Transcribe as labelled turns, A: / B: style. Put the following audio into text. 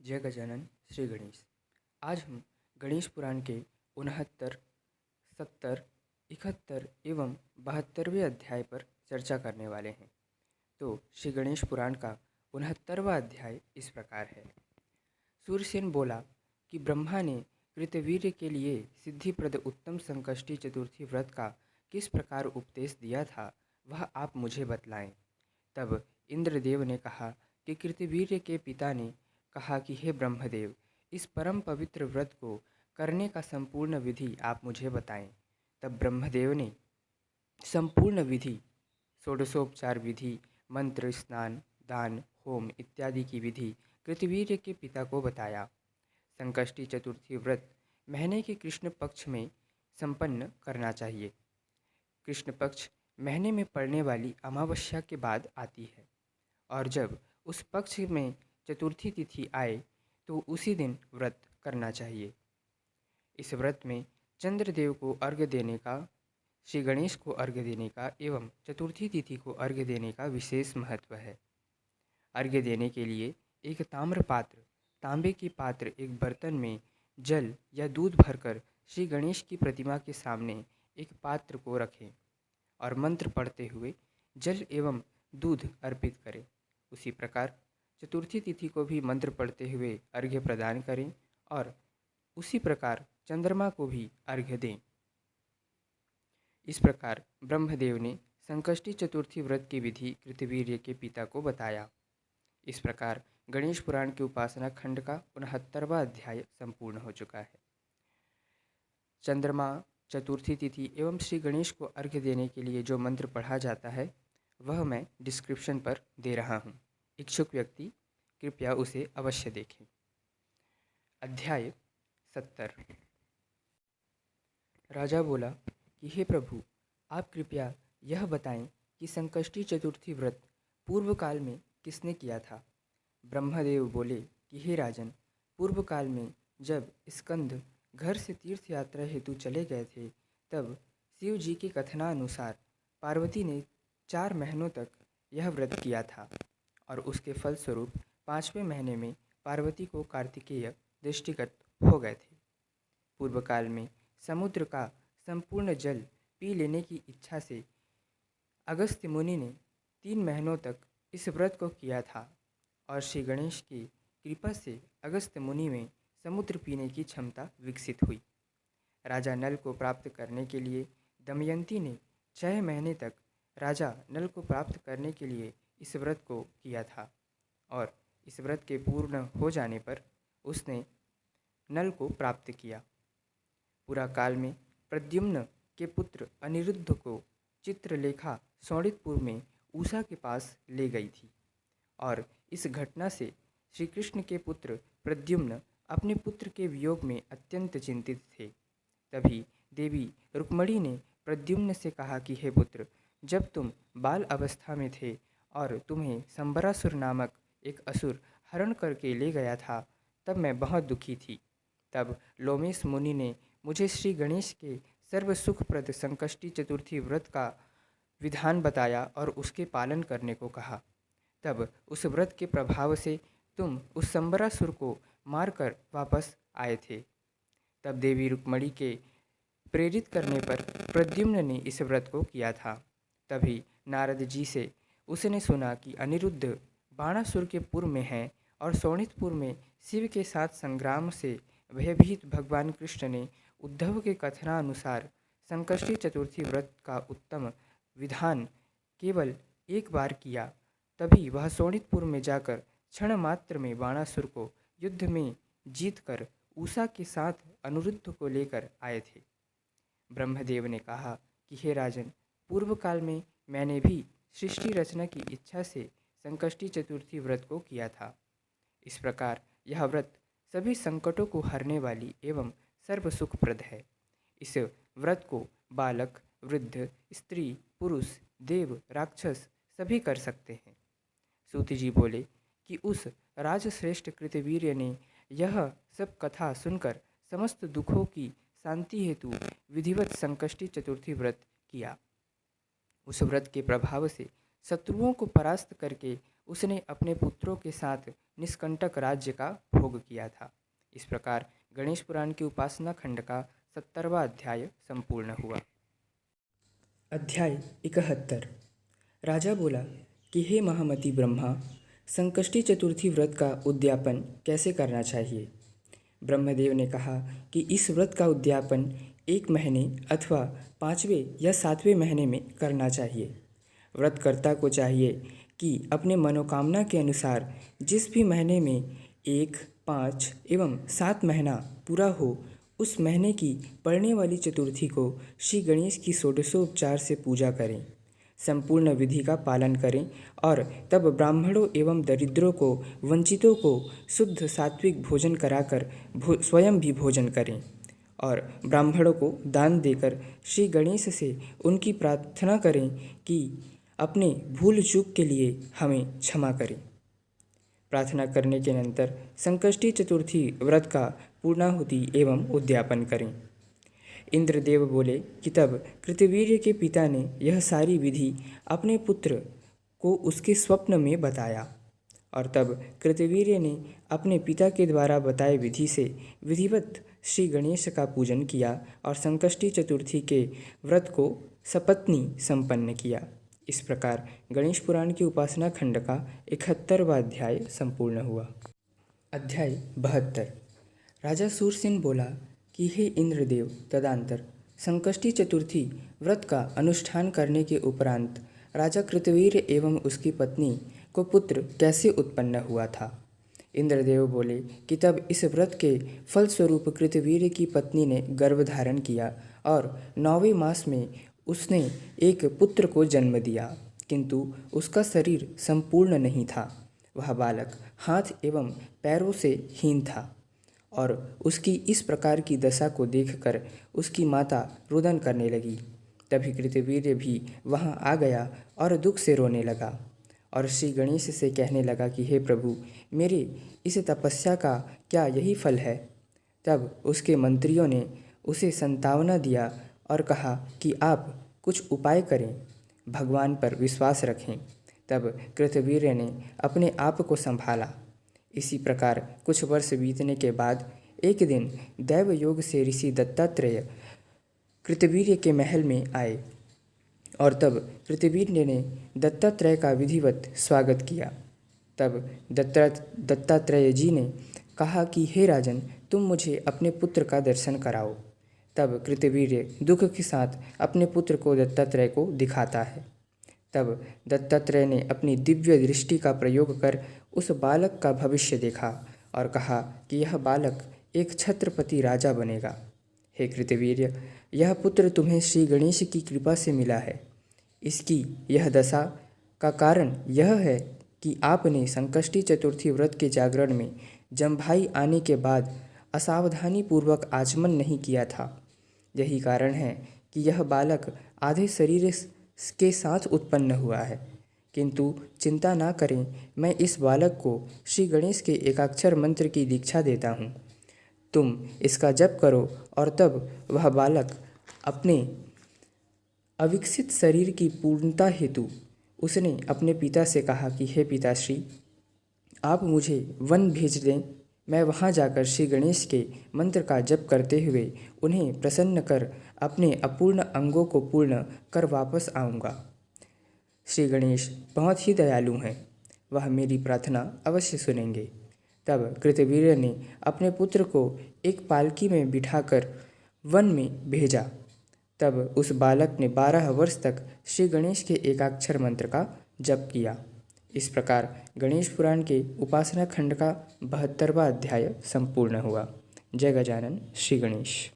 A: जय गजानन श्री गणेश। आज हम गणेश पुराण के 69, 70, 71 एवं 72वें अध्याय पर चर्चा करने वाले हैं। तो श्री गणेश पुराण का 69वां अध्याय इस प्रकार है। सूर्यसेन बोला कि ब्रह्मा ने कृतवीर्य के लिए सिद्धिप्रद उत्तम संकष्टी चतुर्थी व्रत का किस प्रकार उपदेश दिया था, वह आप मुझे बतलाएं। तब इंद्रदेव ने कहा कि कृतवीर्य के पिता ने कहा कि हे ब्रह्मदेव, इस परम पवित्र व्रत को करने का संपूर्ण विधि आप मुझे बताएं। तब ब्रह्मदेव ने संपूर्ण विधि, षोडशोपचार विधि, मंत्र, स्नान, दान, होम इत्यादि की विधि कृतवीर्य के पिता को बताया। संकष्टी चतुर्थी व्रत महीने के कृष्ण पक्ष में संपन्न करना चाहिए। कृष्ण पक्ष महीने में पड़ने वाली अमावस्या के बाद आती है और जब उस पक्ष में चतुर्थी तिथि आए तो उसी दिन व्रत करना चाहिए। इस व्रत में चंद्रदेव को अर्घ्य देने का, श्री गणेश को अर्घ्य देने का एवं चतुर्थी तिथि को अर्घ्य देने का विशेष महत्व है। अर्घ्य देने के लिए एक ताम्र पात्र, तांबे के पात्र, एक बर्तन में जल या दूध भरकर श्री गणेश की प्रतिमा के सामने एक पात्र को रखें और मंत्र पढ़ते हुए जल एवं दूध अर्पित करें। उसी प्रकार चतुर्थी तिथि को भी मंत्र पढ़ते हुए अर्घ्य प्रदान करें और उसी प्रकार चंद्रमा को भी अर्घ्य दें। इस प्रकार ब्रह्मदेव ने संकष्टी चतुर्थी व्रत की विधि कृतवीर्य के पिता को बताया। इस प्रकार गणेश पुराण के उपासना खंड का 69वां अध्याय संपूर्ण हो चुका है। चंद्रमा, चतुर्थी तिथि एवं श्री गणेश को अर्घ्य देने के लिए जो मंत्र पढ़ा जाता है वह मैं डिस्क्रिप्शन पर दे रहा हूँ। इच्छुक व्यक्ति कृपया उसे अवश्य देखें। अध्याय 70। राजा बोला कि हे प्रभु, आप कृपया यह बताएं कि संकष्टी चतुर्थी व्रत पूर्व काल में किसने किया था। ब्रह्मदेव बोले कि हे राजन, पूर्व काल में जब स्कंद घर से तीर्थ यात्रा हेतु चले गए थे, तब शिव जी के कथनानुसार पार्वती ने 4 महीनों तक यह व्रत किया था और उसके फलस्वरूप 5वें महीने में पार्वती को कार्तिकेय दृष्टिगत हो गए थे। पूर्व काल में समुद्र का संपूर्ण जल पी लेने की इच्छा से अगस्त्य मुनि ने 3 महीनों तक इस व्रत को किया था और श्री गणेश की कृपा से अगस्त्य मुनि में समुद्र पीने की क्षमता विकसित हुई। राजा नल को प्राप्त करने के लिए दमयंती ने 6 महीने तक राजा नल को प्राप्त करने के लिए इस व्रत को किया था और इस व्रत के पूर्ण हो जाने पर उसने नल को प्राप्त किया। पूरा काल में प्रद्युम्न के पुत्र अनिरुद्ध को चित्रलेखा शोणितपुर में उषा के पास ले गई थी और इस घटना से श्री कृष्ण के पुत्र प्रद्युम्न अपने पुत्र के वियोग में अत्यंत चिंतित थे। तभी देवी रुक्मणी ने प्रद्युम्न से कहा कि हे पुत्र, जब तुम बाल अवस्था में थे और तुम्हें संबरासुर नामक एक असुर हरण करके ले गया था, तब मैं बहुत दुखी थी। तब लोमेश मुनि ने मुझे श्री गणेश के सर्व सुखप्रद संकष्टी चतुर्थी व्रत का विधान बताया और उसके पालन करने को कहा। तब उस व्रत के प्रभाव से तुम उस संबरासुर को मारकर वापस आए थे। तब देवी रुक्मणी के प्रेरित करने पर प्रद्युम्न ने इस व्रत को किया था। तभी नारद जी से उसने सुना कि अनिरुद्ध बाणासुर के पुर में है और शोणितपुर में शिव के साथ संग्राम से भयभीत भगवान कृष्ण ने उद्धव के कथनानुसार संकष्टी चतुर्थी व्रत का उत्तम विधान केवल एक बार किया। तभी वह शोणितपुर में जाकर क्षण मात्र में बाणासुर को युद्ध में जीतकर उषा के साथ अनिरुद्ध को लेकर आए थे। ब्रह्मदेव ने कहा कि हे राजन, पूर्व काल में मैंने भी सृष्टि रचना की इच्छा से संकष्टी चतुर्थी व्रत को किया था। इस प्रकार यह व्रत सभी संकटों को हरने वाली एवं सर्व सुखप्रद है। इस व्रत को बालक, वृद्ध, स्त्री, पुरुष, देव, राक्षस सभी कर सकते हैं। सूत जी बोले कि उस राजश्रेष्ठ कृतवीर्य ने यह सब कथा सुनकर समस्त दुखों की शांति हेतु विधिवत संकष्टी चतुर्थी व्रत किया। उस व्रत के प्रभाव से शत्रुओं को परास्त करके उसने अपने पुत्रों के साथ निष्कंटक राज्य का भोग किया था। इस प्रकार गणेश पुराण के उपासना खंड का 70वां अध्याय संपूर्ण हुआ। अध्याय 71। राजा बोला कि हे महामति ब्रह्मा, संकष्टी चतुर्थी व्रत का उद्यापन कैसे करना चाहिए। ब्रह्मदेव ने कहा कि इस व्रत का उद्यापन 1 महीने अथवा 5वें या 7वें महीने में करना चाहिए। व्रतकर्ता को चाहिए कि अपने मनोकामना के अनुसार जिस भी महीने में 1, 5 एवं 7 महीना पूरा हो, उस महीने की पड़ने वाली चतुर्थी को श्री गणेश की षोडशोपचार से पूजा करें, संपूर्ण विधि का पालन करें और तब ब्राह्मणों एवं दरिद्रों को, वंचितों को शुद्ध सात्विक भोजन कराकर स्वयं भी भोजन करें और ब्राह्मणों को दान देकर श्री गणेश से उनकी प्रार्थना करें कि अपने भूल चूक के लिए हमें क्षमा करें। प्रार्थना करने के अनंतर संकष्टी चतुर्थी व्रत का पूर्णाहुति एवं उद्यापन करें। इंद्रदेव बोले कि तब कृतवीर्य के पिता ने यह सारी विधि अपने पुत्र को उसके स्वप्न में बताया और तब कृतवीर्य ने अपने पिता के द्वारा बताए विधि से विधिवत श्री गणेश का पूजन किया और संकष्टी चतुर्थी के व्रत को सपत्नी संपन्न किया। इस प्रकार गणेश पुराण की उपासना खंड का 71वां अध्याय संपूर्ण हुआ। अध्याय 72। राजा सूरसेन बोला कि हे इंद्रदेव, तदंतर संकष्टी चतुर्थी व्रत का अनुष्ठान करने के उपरांत राजा कृतवीर्य एवं उसकी पत्नी को पुत्र कैसे उत्पन्न हुआ था। इंद्रदेव बोले कि तब इस व्रत के फलस्वरूप कृतवीर्य की पत्नी ने गर्भ धारण किया और 9वें मास में उसने एक पुत्र को जन्म दिया, किंतु उसका शरीर संपूर्ण नहीं था। वह बालक हाथ एवं पैरों से हीन था और उसकी इस प्रकार की दशा को देखकर उसकी माता रुदन करने लगी। तभी कृतवीर्य भी वहां आ गया और दुख से रोने लगा और श्री गणेश से कहने लगा कि हे प्रभु, मेरे इस तपस्या का क्या यही फल है। तब उसके मंत्रियों ने उसे संतावना दिया और कहा कि आप कुछ उपाय करें, भगवान पर विश्वास रखें। तब कृतवीर्य ने अपने आप को संभाला। इसी प्रकार कुछ वर्ष बीतने के बाद एक दिन दैव योग से ऋषि दत्तात्रेय कृतवीर्य के महल में आए और तब कृतवीर्य ने दत्तात्रेय का विधिवत स्वागत किया। तब दत्तात्रेय जी ने कहा कि हे राजन, तुम मुझे अपने पुत्र का दर्शन कराओ। तब कृतवीर्य दुख के साथ अपने पुत्र को दत्तात्रेय को दिखाता है। तब दत्तात्रेय ने अपनी दिव्य दृष्टि का प्रयोग कर उस बालक का भविष्य देखा और कहा कि यह बालक एक छत्रपति राजा बनेगा। हे कृतवीर्य, यह पुत्र तुम्हें श्री गणेश की कृपा से मिला है। इसकी यह दशा का कारण यह है कि आपने संकष्टी चतुर्थी व्रत के जागरण में जमभाई आने के बाद असावधानी पूर्वक आचमन नहीं किया था। यही कारण है कि यह बालक आधे शरीर के साथ उत्पन्न हुआ है। किंतु चिंता ना करें, मैं इस बालक को श्री गणेश के एकाक्षर मंत्र की दीक्षा देता हूँ। तुम इसका जप करो और तब वह बालक अपने अविकसित शरीर की पूर्णता हेतु उसने अपने पिता से कहा कि हे पिताश्री, आप मुझे वन भेज दें। मैं वहां जाकर श्री गणेश के मंत्र का जप करते हुए उन्हें प्रसन्न कर अपने अपूर्ण अंगों को पूर्ण कर वापस आऊँगा। श्री गणेश बहुत ही दयालु हैं, वह मेरी प्रार्थना अवश्य सुनेंगे। तब कृतवीर्य ने अपने पुत्र को एक पालकी में बिठाकर वन में भेजा। तब उस बालक ने 12 वर्ष तक श्री गणेश के एकाक्षर मंत्र का जप किया। इस प्रकार गणेश पुराण के उपासना खंड का 72वां अध्याय संपूर्ण हुआ। जय गजानन श्री गणेश।